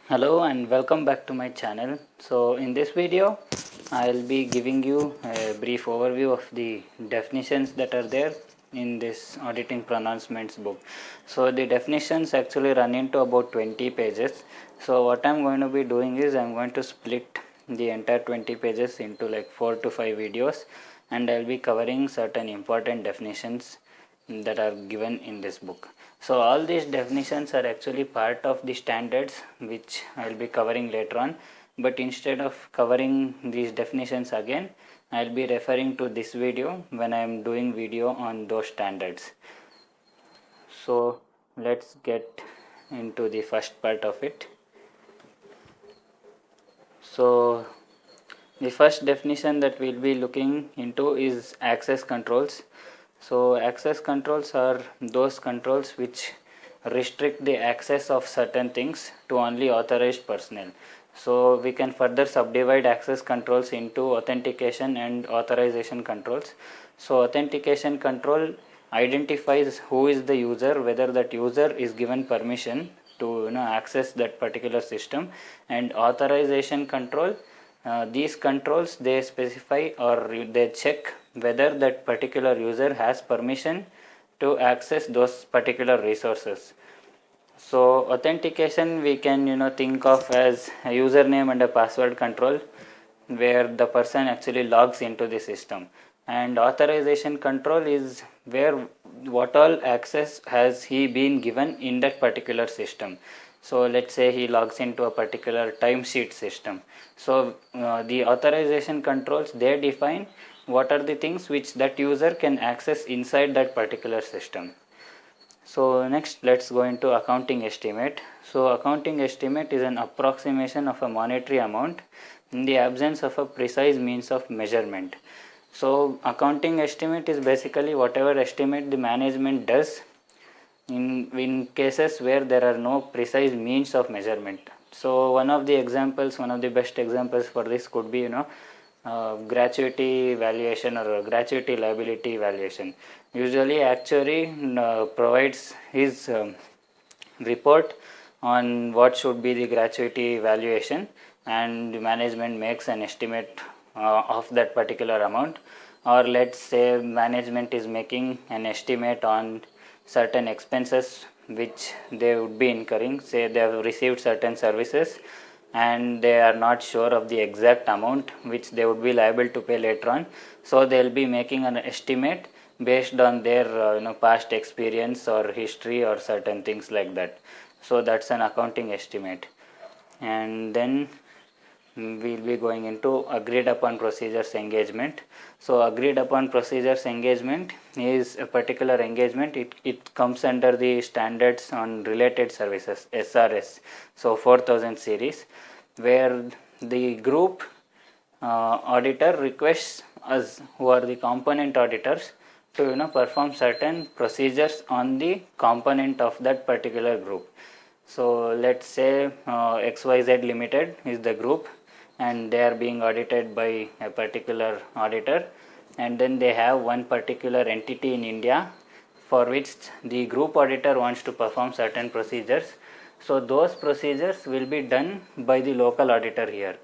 Hello and welcome back to my channel. So in this video I'll be giving you a brief overview of the definitions that are there in this auditing pronouncements book. So the definitions actually run into about 20 pages. So what I'm going to be doing is I'm going to split the entire 20 pages into like 4 to 5 videos, and I'll be covering certain important definitions that are given in this book. So all these definitions are actually part of the standards which I'll be covering later on, but instead of covering these definitions again, I'll be referring to this video when I'm doing video on those standards. So let's get into the first part of it. So the first definition that we'll be looking into is access controls. So access controls are those controls which restrict the access of certain things to only authorized personnel. So we can further subdivide access controls into authentication and authorization controls. So authentication control identifies who is the user, whether that user is given permission to access that particular system, and authorization control, these controls they specify or they check whether that particular user has permission to access those particular resources. So authentication we can think of as a username and a password control where the person actually logs into the system, and authorization control is where what all access has he been given in that particular system. So let's say he logs into a particular timesheet system. So the authorization controls they define what are the things which that user can access inside that particular system. So next let's go into accounting estimate. So accounting estimate is an approximation of a monetary amount in the absence of a precise means of measurement. So accounting estimate is basically whatever estimate the management does in cases where there are no precise means of measurement. So one of the best examples for this could be gratuity valuation or gratuity liability valuation. Usually actuary provides his report on what should be the gratuity valuation, and the management makes an estimate of that particular amount. Or let's say management is making an estimate on certain expenses which they would be incurring. Say they have received certain services and they are not sure of the exact amount which they would be liable to pay later on, so they'll be making an estimate based on their past experience or history or certain things like that. So that's an accounting estimate. And then we'll be going into agreed upon procedures engagement. So agreed upon procedures engagement is a particular engagement. It comes under the standards on related services, SRS, so 4000 series, where the group auditor requests us, who are the component auditors, to perform certain procedures on the component of that particular group. So let's say XYZ Limited is the group and they are being audited by a particular auditor, and then they have one particular entity in India for which the group auditor wants to perform certain procedures. So those procedures will be done by the local auditor here.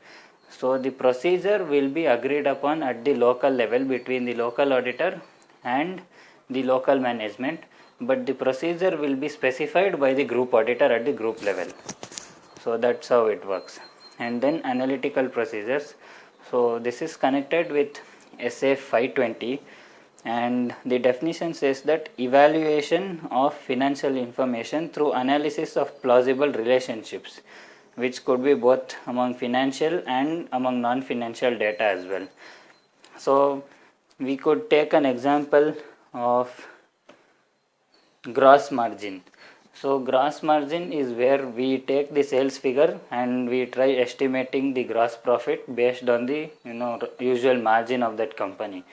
So the procedure will be agreed upon at the local level between the local auditor and the local management, but the procedure will be specified by the group auditor at the group level. So that's how it works. And then analytical procedures. So this is connected with SA 520, and the definition says that evaluation of financial information through analysis of plausible relationships, which could be both among financial and among non-financial data as well. So we could take an example of gross margin. So gross margin is where we take the sales figure and we try estimating the gross profit based on the usual margin of that company.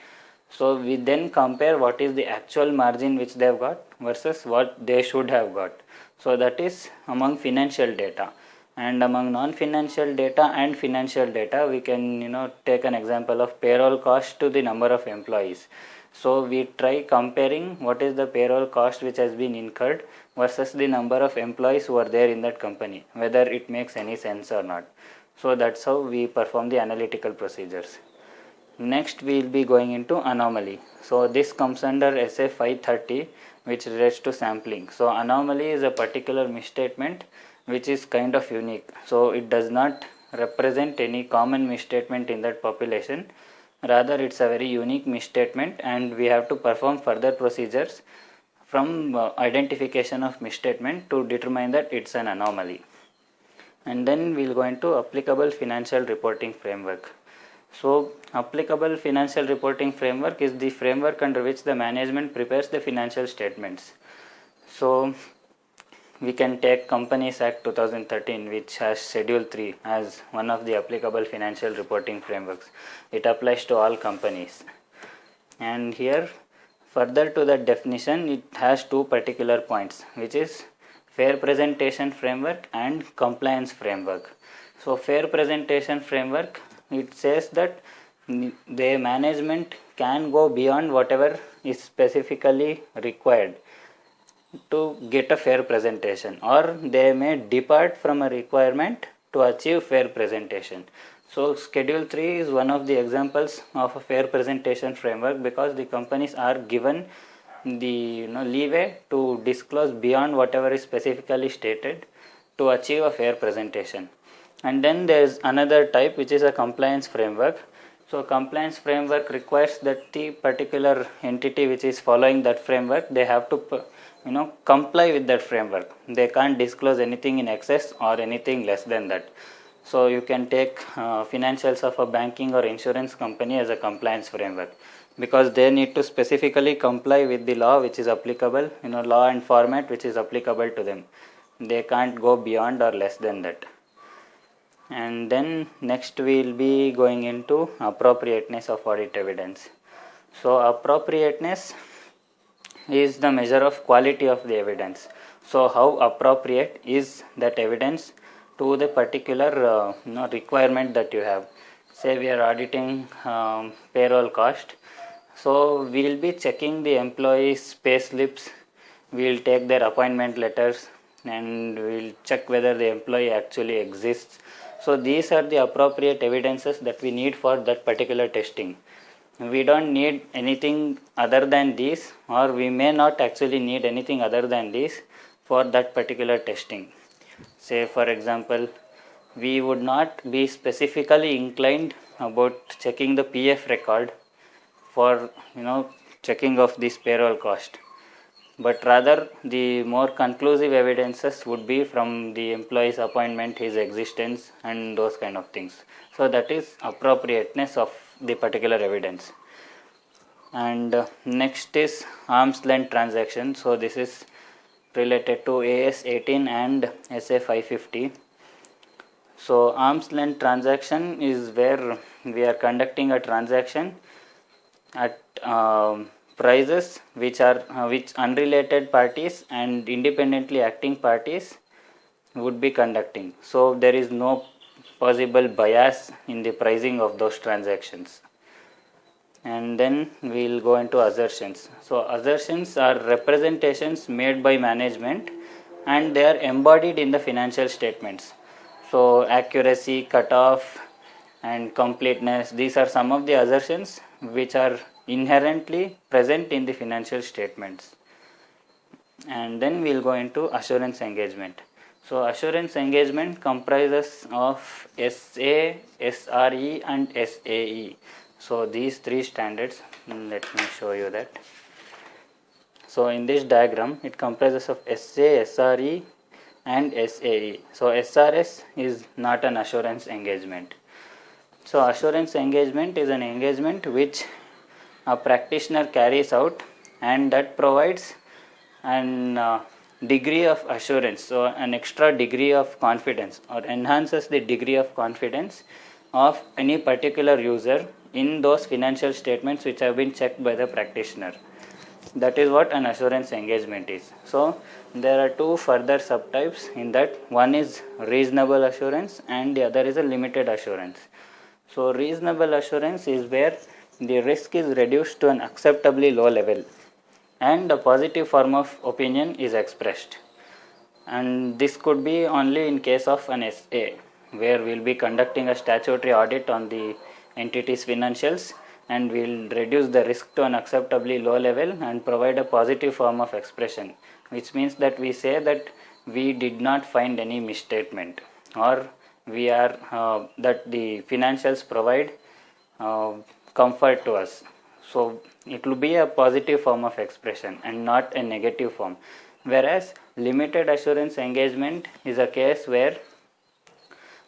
So we then compare what is the actual margin which they have got versus what they should have got. So that is among financial data. And among non-financial data and financial data, we can take an example of payroll cost to the number of employees. So we try comparing what is the payroll cost which has been incurred versus the number of employees who are there in that company, whether it makes any sense or not. So that's how we perform the analytical procedures. Next we will be going into anomaly. So this comes under SA 530, which relates to sampling. So anomaly is a particular misstatement which is kind of unique. So it does not represent any common misstatement in that population. Rather, it's a very unique misstatement, and we have to perform further procedures from identification of misstatement to determine that it's an anomaly. And then we'll go into applicable financial reporting framework. So applicable financial reporting framework is the framework under which the management prepares the financial statements. So we can take Companies Act 2013, which has Schedule 3 as one of the applicable financial reporting frameworks. It applies to all companies. And here, further to that definition, it has two particular points, which is fair presentation framework and compliance framework. So fair presentation framework, it says that the management can go beyond whatever is specifically required to get a fair presentation, or they may depart from a requirement to achieve fair presentation. So Schedule 3 is one of the examples of a fair presentation framework, because the companies are given the leeway to disclose beyond whatever is specifically stated to achieve a fair presentation. And then there is another type, which is a compliance framework. So compliance framework requires that the particular entity which is following that framework, they have to comply with that framework. They can't disclose anything in excess or anything less than that. So you can take financials of a banking or insurance company as a compliance framework, because they need to specifically comply with the law which is applicable, law and format which is applicable to them. They can't go beyond or less than that. And then next we will be going into appropriateness of audit evidence. So appropriateness is the measure of quality of the evidence. So how appropriate is that evidence to the particular requirement that you have. Say we are auditing payroll cost. So we will be checking the employees' pay slips, we will take their appointment letters, and we will check whether the employee actually exists. So these are the appropriate evidences that we need for that particular testing. We don't need anything other than these, or we may not actually need anything other than these for that particular testing. Say for example, we would not be specifically inclined about checking the PF record for checking of this payroll cost, but rather the more conclusive evidences would be from the employee's appointment, his existence, and those kind of things. So that is appropriateness of the particular evidence. And next is arm's length transaction. So this is related to AS 18 and SA 550. So arm's length transaction is where we are conducting a transaction at prices which unrelated parties and independently acting parties would be conducting. So there is no possible bias in the pricing of those transactions. And then we will go into assertions. So assertions are representations made by management, and they are embodied in the financial statements. So accuracy, cutoff, and completeness, these are some of the assertions which are inherently present in the financial statements. And then we will go into assurance engagement. So assurance engagement comprises of SA, SRE, and SAE. So these three standards, let me show you that. So in this diagram, it comprises of SA, SRE, and SAE. So SRS is not an assurance engagement. So assurance engagement is an engagement which a practitioner carries out, and that provides an degree of assurance, so an extra degree of confidence, or enhances the degree of confidence of any particular user in those financial statements which have been checked by the practitioner. That is what an assurance engagement is. So there are two further subtypes in that. One is reasonable assurance and the other is a limited assurance. So reasonable assurance is where the risk is reduced to an acceptably low level and a positive form of opinion is expressed. And this could be only in case of an SA, where we'll be conducting a statutory audit on the entity's financials and we'll reduce the risk to an acceptably low level and provide a positive form of expression, which means that we say that we did not find any misstatement, or we are that the financials provide comfort to us. So it will be a positive form of expression and not a negative form. Whereas limited assurance engagement is a case where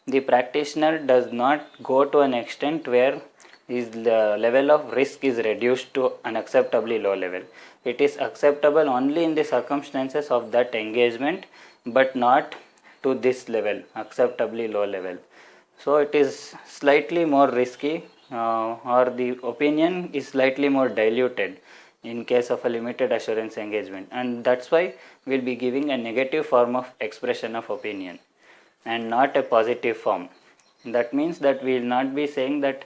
the practitioner does not go to an extent where his level of risk is reduced to an acceptably low level. It is acceptable only in the circumstances of that engagement, but not to this level, acceptably low level. So it is slightly more risky, or the opinion is slightly more diluted in case of a limited assurance engagement, and that's why we'll be giving a negative form of expression of opinion and not a positive form. That means that we will not be saying that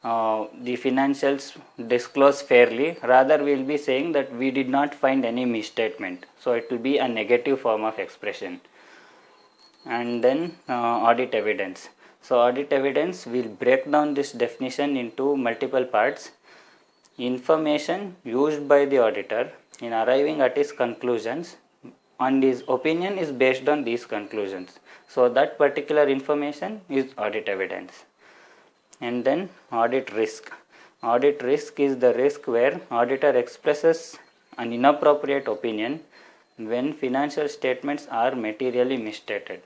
the financials disclose fairly, rather we will be saying that we did not find any misstatement. So it will be a negative form of expression. And then audit evidence. So audit evidence will break down this definition into multiple parts. Information used by the auditor in arriving at his conclusions, and his opinion is based on these conclusions. So that particular information is audit evidence. And then audit risk. Audit risk is the risk where auditor expresses an inappropriate opinion when financial statements are materially misstated.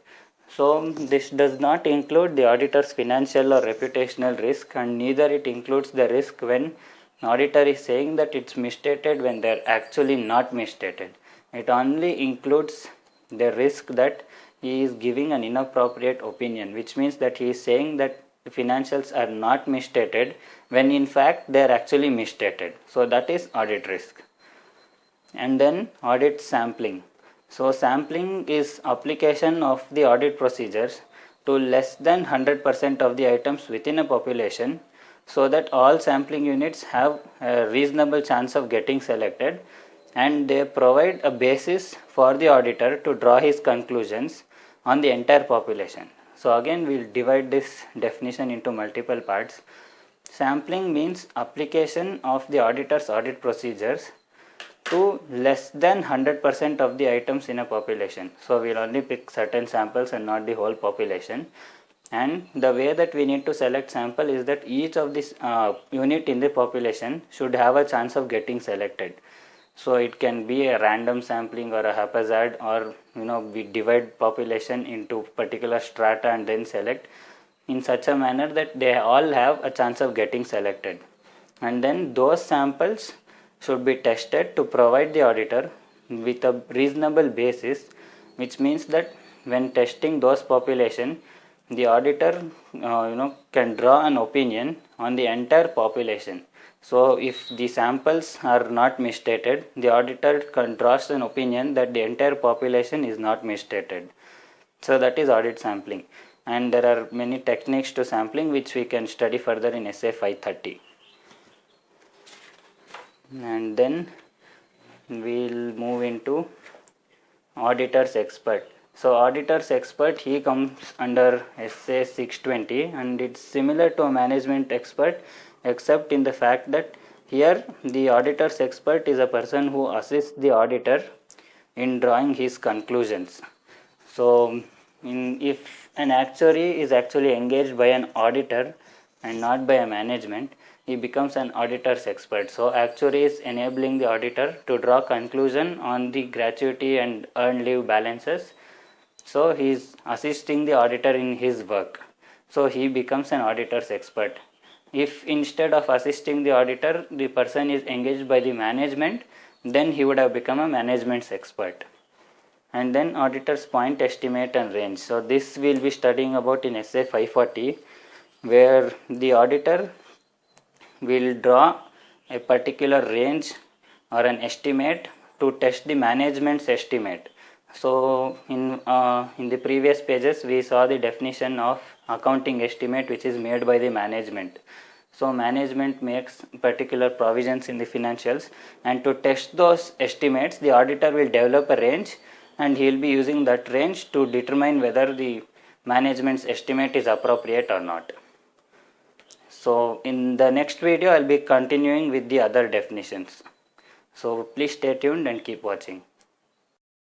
So this does not include the auditor's financial or reputational risk, and neither it includes the risk when auditor is saying that it's misstated when they are actually not misstated. It only includes the risk that he is giving an inappropriate opinion, which means that he is saying that the financials are not misstated when in fact they are actually misstated. So that is audit risk. And then audit sampling. So sampling is application of the audit procedures to less than 100% of the items within a population, so that all sampling units have a reasonable chance of getting selected, and they provide a basis for the auditor to draw his conclusions on the entire population. So again we will divide this definition into multiple parts. Sampling means application of the auditor's audit procedures to less than 100% of the items in a population. So we will only pick certain samples and not the whole population. And the way that we need to select sample is that each of this unit in the population should have a chance of getting selected. So it can be a random sampling or a haphazard, or we divide population into particular strata and then select in such a manner that they all have a chance of getting selected. And then those samples should be tested to provide the auditor with a reasonable basis, which means that when testing those population, the auditor can draw an opinion on the entire population. So if the samples are not misstated, the auditor can draw an opinion that the entire population is not misstated. So that is audit sampling, and there are many techniques to sampling which we can study further in SA 530. And then we will move into auditor's expert. So auditor's expert, he comes under SA 620, and it's similar to a management expert, except in the fact that here the auditor's expert is a person who assists the auditor in drawing his conclusions. So if an actuary is actually engaged by an auditor and not by a management, he becomes an auditor's expert. So actuary is enabling the auditor to draw conclusion on the gratuity and earned leave balances. So he is assisting the auditor in his work. So he becomes an auditor's expert. If instead of assisting the auditor, the person is engaged by the management, then he would have become a management's expert. And then auditor's point estimate and range. So this we will be studying about in SA 540, where the auditor will draw a particular range or an estimate to test the management's estimate. So in the previous pages we saw the definition of accounting estimate, which is made by the management. So management makes particular provisions in the financials, and to test those estimates, the auditor will develop a range, and he will be using that range to determine whether the management's estimate is appropriate or not. So in the next video, I will be continuing with the other definitions. So please stay tuned and keep watching.